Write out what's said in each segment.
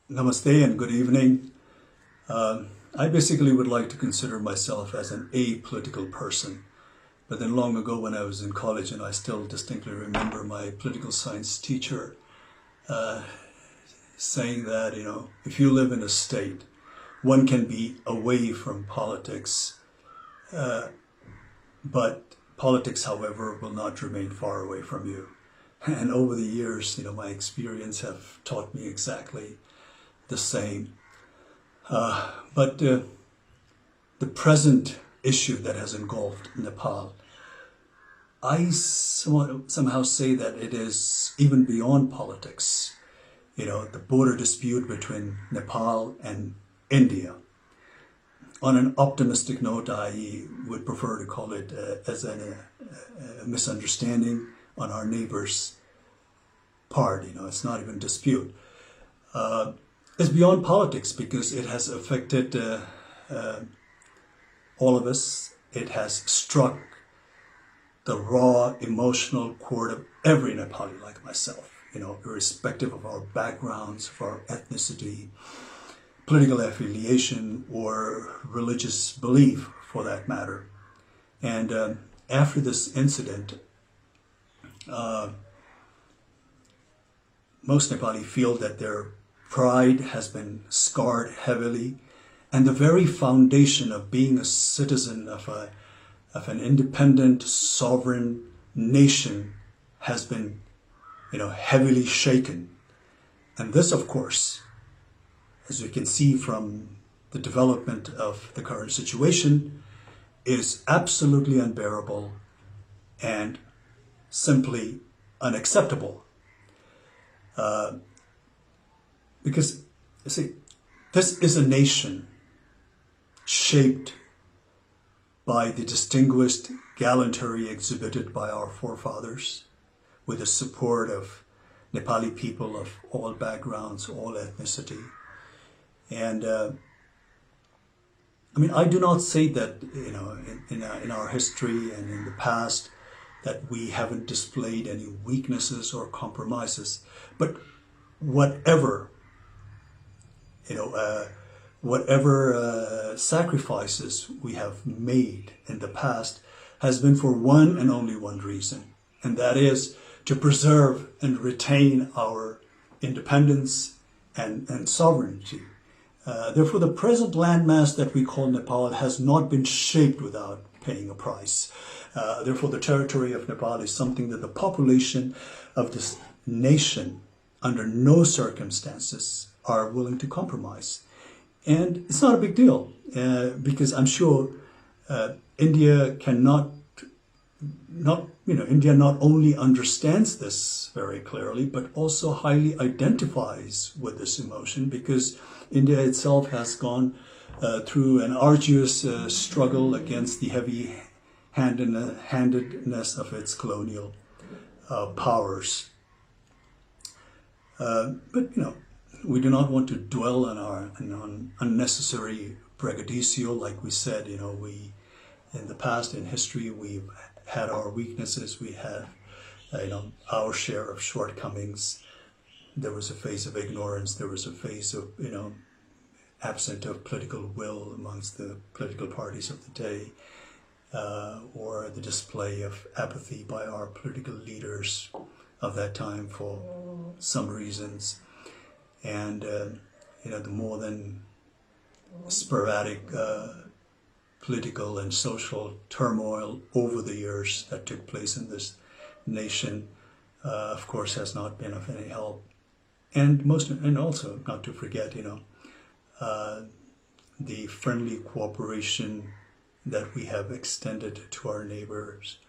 Namaste and good evening. I basically would like to consider myself as an apolitical person. But then long ago when I was in college, and I still distinctly remember my political science teacher saying that, if you live in a state, one can be away from politics, but politics, however, will not remain far away from you. And over the years, my experience have taught me exactly the same. But the present issue that has engulfed Nepal, I somehow say that it is even beyond politics. The border dispute between Nepal and India. On an optimistic note, I would prefer to call it as a misunderstanding on our neighbor's part. It's not even dispute. It's beyond politics because it has affected all of us. It has struck the raw emotional chord of every Nepali like myself, irrespective of our backgrounds, of our ethnicity, political affiliation, or religious belief for that matter. And after this incident, most Nepali feel that their pride has been scarred heavily, and the very foundation of being a citizen of an independent, sovereign nation has been, heavily shaken. And this, of course, as we can see from the development of the current situation, is absolutely unbearable and simply unacceptable. Because, you see, this is a nation shaped by the distinguished gallantry exhibited by our forefathers, with the support of Nepali people of all backgrounds, all ethnicity. And I do not say that, in our history and in the past, that we haven't displayed any weaknesses or compromises, but whatever sacrifices we have made in the past has been for one and only one reason, and that is to preserve and retain our independence and sovereignty. Therefore, the present landmass that we call Nepal has not been shaped without paying a price. Therefore, the territory of Nepal is something that the population of this nation, under no circumstances, are willing to compromise. And it's not a big deal because I'm sure India India not only understands this very clearly, but also highly identifies with this emotion, because India itself has gone through an arduous struggle against the heavy-handedness of its colonial powers. But we do not want to dwell on unnecessary braggadocio. Like we said, we in the past, in history, we've had our weaknesses. We had, our share of shortcomings. There was a phase of ignorance. There was a phase of, absent of political will amongst the political parties of the day, or the display of apathy by our political leaders of that time for some reasons. And, the more than sporadic political and social turmoil over the years that took place in this nation, of course, has not been of any help. And also not to forget, the friendly cooperation that we have extended to our neighbors,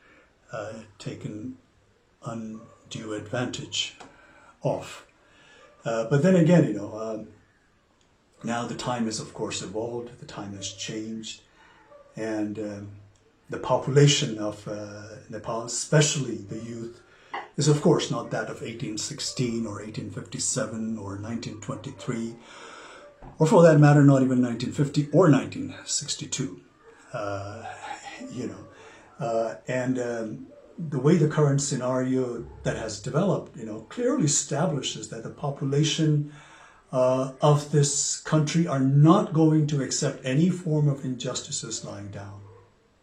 taken undue advantage of. But then again, now the time has, of course, evolved, the time has changed, and the population of Nepal, especially the youth, is, of course, not that of 1816 or 1857 or 1923, or for that matter, not even 1950 or 1962. The way the current scenario that has developed, clearly establishes that the population of this country are not going to accept any form of injustices lying down.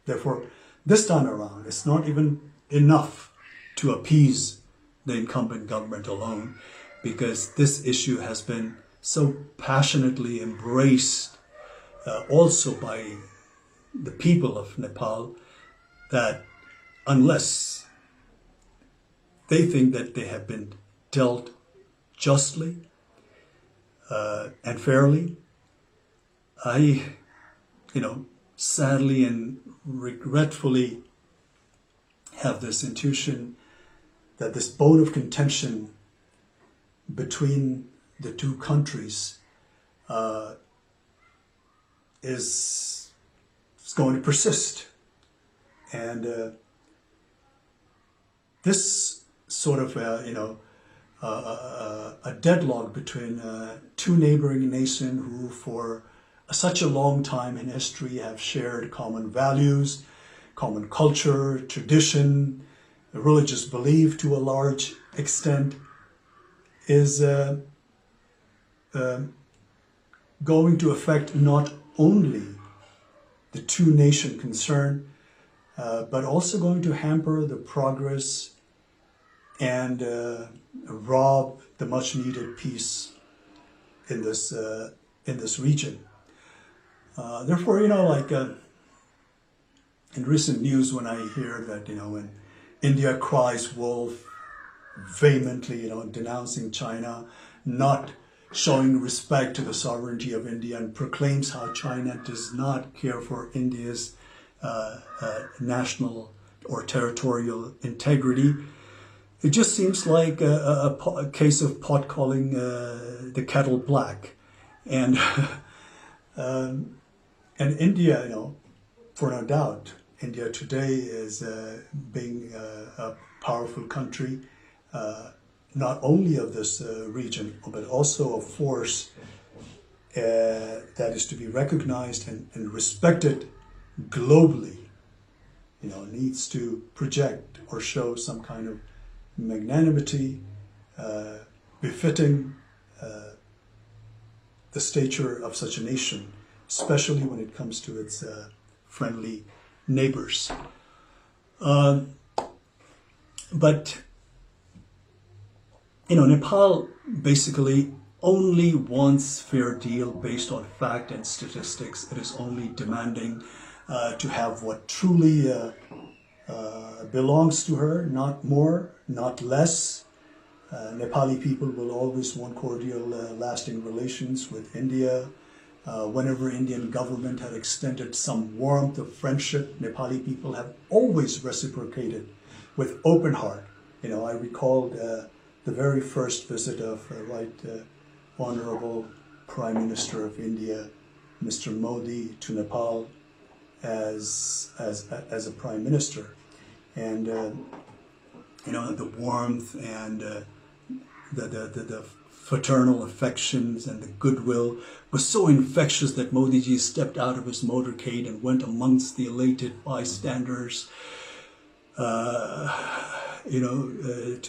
Therefore, this time around, it's not even enough to appease the incumbent government alone, because this issue has been so passionately embraced also by the people of Nepal, that unless they think that they have been dealt justly and fairly, I, sadly and regretfully have this intuition that this bone of contention between the two countries is going to persist. And this sort of, a deadlock between two neighboring nations who for such a long time in history have shared common values, common culture, tradition, religious belief to a large extent, is going to affect not only the two nations concerned, but also going to hamper the progress and rob the much needed peace in this region. Therefore, in recent news, when I hear that, when India cries wolf vehemently, denouncing China, not showing respect to the sovereignty of India, and proclaims how China does not care for India's national or territorial integrity, it just seems like a case of pot calling the kettle black. And and India, for no doubt, India today is being a powerful country, not only of this region, but also a force that is to be recognized and respected globally. Needs to project or show some kind of magnanimity befitting the stature of such a nation, especially when it comes to its friendly neighbors. But Nepal basically only wants fair deal based on fact and statistics. It is only demanding to have what truly belongs to her, not more, not less. Nepali people will always want cordial, lasting relations with India. Whenever Indian government had extended some warmth of friendship, Nepali people have always reciprocated with open heart. I recalled the very first visit of Honorable Prime Minister of India, Mr. Modi, to Nepal as a Prime Minister. And the warmth and the fraternal affections and the goodwill was so infectious that Modi ji stepped out of his motorcade and went amongst the elated bystanders, to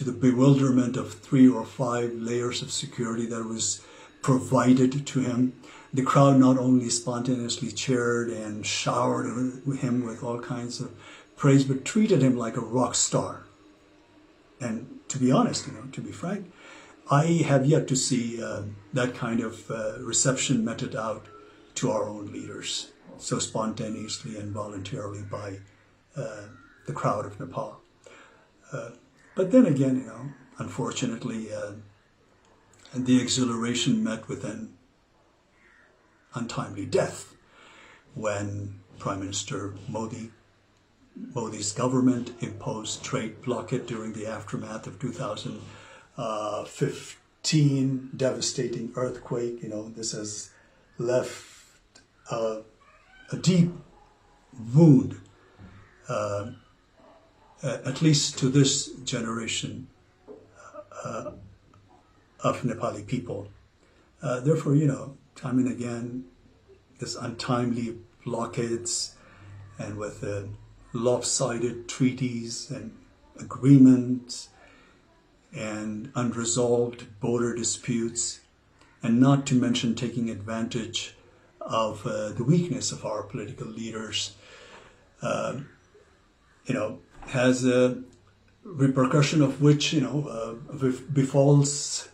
the bewilderment of 3 or 5 layers of security that was provided to him. The crowd not only spontaneously cheered and showered him with all kinds of praise, but treated him like a rock star. And to be honest, to be frank, I have yet to see that kind of reception meted out to our own leaders so spontaneously and voluntarily by the crowd of Nepal. But then again, unfortunately, the exhilaration met with an untimely death when Prime Minister Modi's government imposed trade blockade during the aftermath of 2015 devastating earthquake. This has left a deep wound, at least to this generation of Nepali people. Therefore, time and again, this untimely blockades and with lopsided treaties and agreements and unresolved border disputes and not to mention taking advantage of the weakness of our political leaders, has a repercussion of which, befalls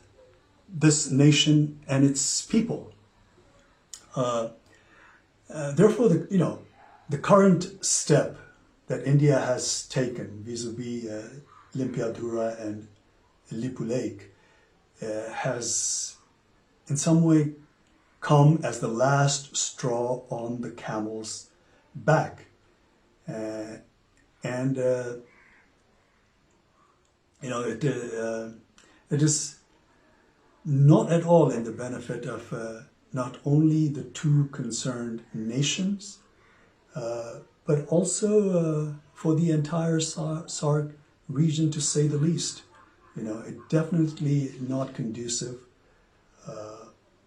this nation and its people. Therefore, the current step that India has taken vis-a-vis Limpiyadhura and Lipulekh has in some way come as the last straw on the camel's back. It is not at all in the benefit of not only the two concerned nations, but also for the entire SAARC region, to say the least. It definitely not conducive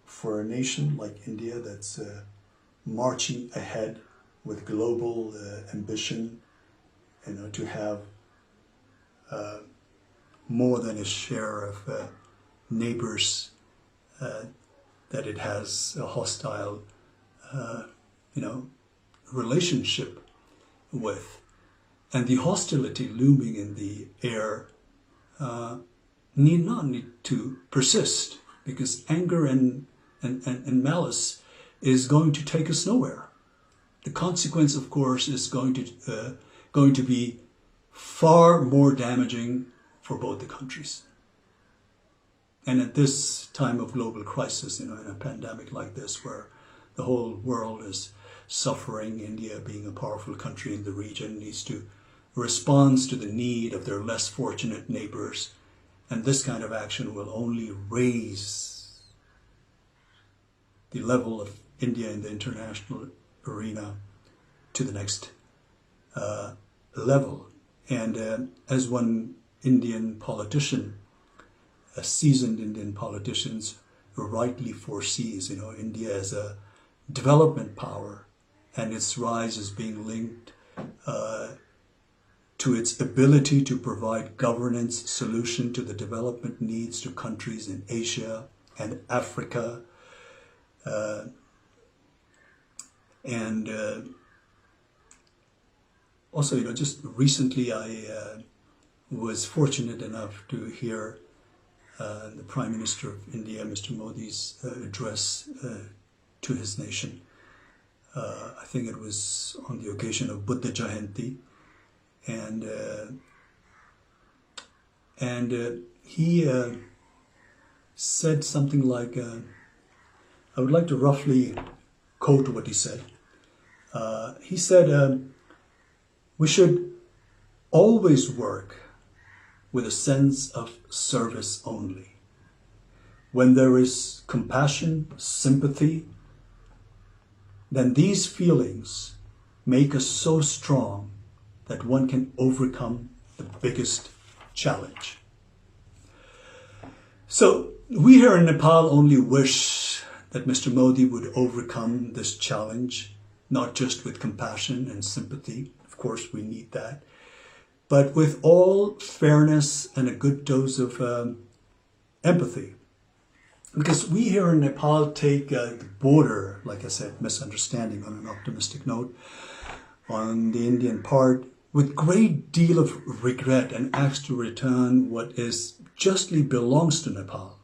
for a nation like India that's marching ahead with global ambition, to have more than its share of neighbors that it has a hostile, relationship with. And the hostility looming in the air need not to persist, because anger and malice is going to take us nowhere. The consequence, of course, is going to be far more damaging for both the countries. And at this time of global crisis, in a pandemic like this, where the whole world is suffering, India, being a powerful country in the region, needs to respond to the need of their less fortunate neighbors. And this kind of action will only raise the level of India in the international arena to the next level. And as one Indian politician, a seasoned Indian politician, rightly foresees, India as a development power, and its rise is being linked to its ability to provide governance solution to the development needs to countries in Asia and Africa. Also, just recently I was fortunate enough to hear the Prime Minister of India, Mr. Modi's address to his nation. I think it was on the occasion of Buddha Jayanti, and he said something like, I would like to roughly quote what he said. He said, we should always work with a sense of service only. When there is compassion, sympathy, then these feelings make us so strong that one can overcome the biggest challenge. So we here in Nepal only wish that Mr. Modi would overcome this challenge, not just with compassion and sympathy. Of course, we need that, but with all fairness and a good dose of empathy. Because we here in Nepal take the border, like I said, misunderstanding on an optimistic note, on the Indian part, with great deal of regret, and ask to return what is justly belongs to Nepal.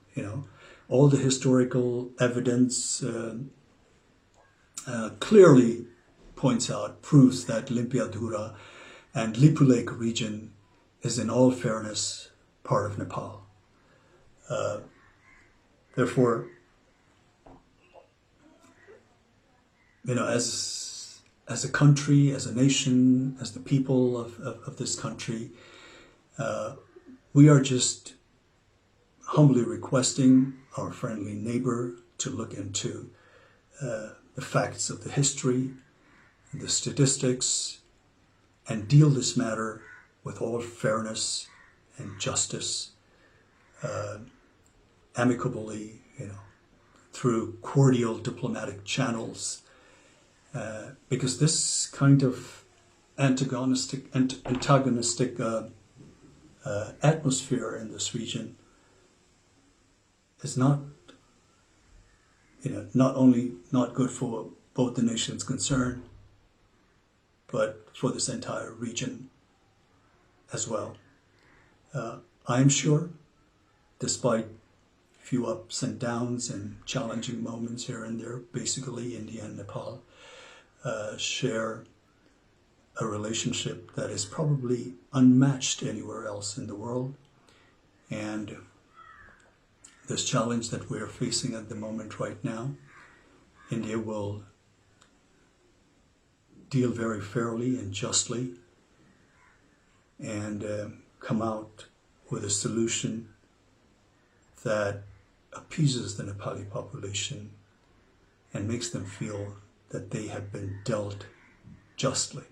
All the historical evidence clearly points out, proves that Limpiyadhura and Lipulekh region is in all fairness part of Nepal. Therefore, as a country, as a nation, as the people of this country, we are just humbly requesting our friendly neighbor to look into the facts of the history, the statistics, and deal this matter with all fairness and justice, amicably, through cordial diplomatic channels, because this kind of antagonistic atmosphere in this region is not not only not good for both the nations concerned, but for this entire region as well. I am sure, despite a few ups and downs and challenging moments here and there, basically India and Nepal share a relationship that is probably unmatched anywhere else in the world. And this challenge that we're facing at the moment right now, India will deal very fairly and justly and come out with a solution that appeases the Nepali population and makes them feel that they have been dealt justly.